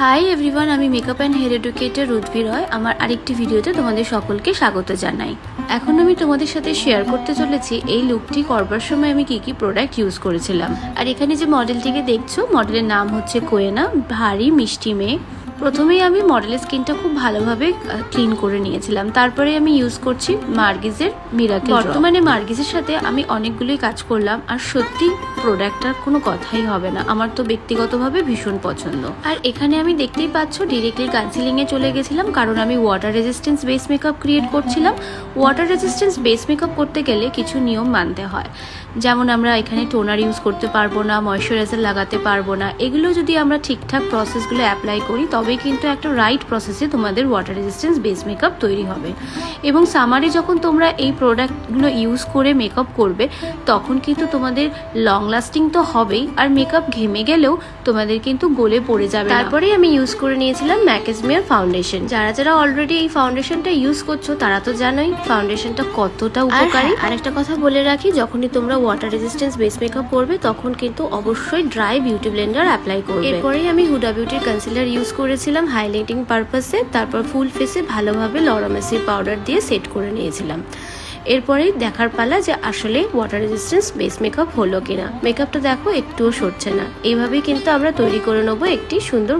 Hi everyone, আমি makeup and hair educator রুদ্ভি রয়। আমার আরেকটি ভিডিওতে তোমাদের সকলকে স্বাগত জানাই। এখন আমি তোমাদের সাথে শেয়ার করতে চলেছি এই লুকটি করবার সময় আমি কি প্রোডাক্ট ইউজ করেছিলাম। আর এখানে যে মডেলটিকে দেখছো, মডেলের নাম হচ্ছে কোয়েনা, ভারী মিষ্টি মেয়ে। প্রথমেই আমি মডেলের স্কিনটা খুব ভালোভাবে ক্লিন করে নিয়েছিলাম, তারপরে আমি ইউজ করছি মার্গিজের মিরাকেল। বর্তমানে মার্গিজের সাথে আমি অনেকগুলোই কাজ করলাম, আর সত্যি প্রোডাক্টটার কোনো কথাই হবে না, আমার তো ব্যক্তিগতভাবে ভীষণ পছন্দ। আর এখানে আমি দেখতেই পাচ্ছ ডিরেক্টলি কনসিলিংয়ে চলে গেছিলাম, কারণ আমি water resistance base makeup create করছিলাম। ওয়াটার রেজিস্ট্যান্স বেস মেকআপ করতে গেলে কিছু নিয়ম মানতে হয়, যেমন আমরা এখানে টোনার ইউজ করতে পারবো না, ময়শ্চারাইজার লাগাতে পারবো না। এগুলো যদি আমরা ঠিকঠাক প্রসেসগুলো অ্যাপ্লাই করি তবে কিন্তু একটা রাইট প্রসেসে তোমাদের ওয়াটার রেজিস্ট্যান্স বেস মেকআপ তৈরি হবে। এবং সামারে যখন তোমরা এই প্রোডাক্টগুলো ইউজ করে মেকআপ করবে তখন কিন্তু তোমাদের লং লাস্টিং তো হবেই, আর মেকআপ ঘেমে গেলেও তোমাদের কিন্তু গলে পড়ে যাবে। তারপরেই আমি ইউজ করে নিয়েছিলাম ম্যাকেজমিয়ার ফাউন্ডেশন। যারা যারা অলরেডি এই ফাউন্ডেশনটা ইউজ করছো তারা তো জানোই ফাউন্ডেশনটা কতটা উপকারী। আর একটা কথা বলে রাখি, যখনই তোমরা ওয়াটার রেজিস্ট্যান্স বেস মেকআপ করবে তখন কিন্তু অবশ্যই ড্রাই বিউটি ব্লেন্ডার অ্যাপ্লাই করবে। এরপরেই আমি হুডা বিউটির কনসিলার ইউজ করেছিলাম হাইলাইটিং পারপাসে, তারপর ফুল ফেসে ভালোভাবে লরামেসির পাউডার দিয়ে সেট করে নিয়েছিলাম। এরপরেই দেখার পালা যে আসলে ওয়াটার রেজিস্ট্যান্স বেস মেকআপ হলো কিনা। মেকআপটা দেখো একটুও সরছে না। এইভাবেই কিন্তু আমরা তৈরি করে নেবো একটি সুন্দর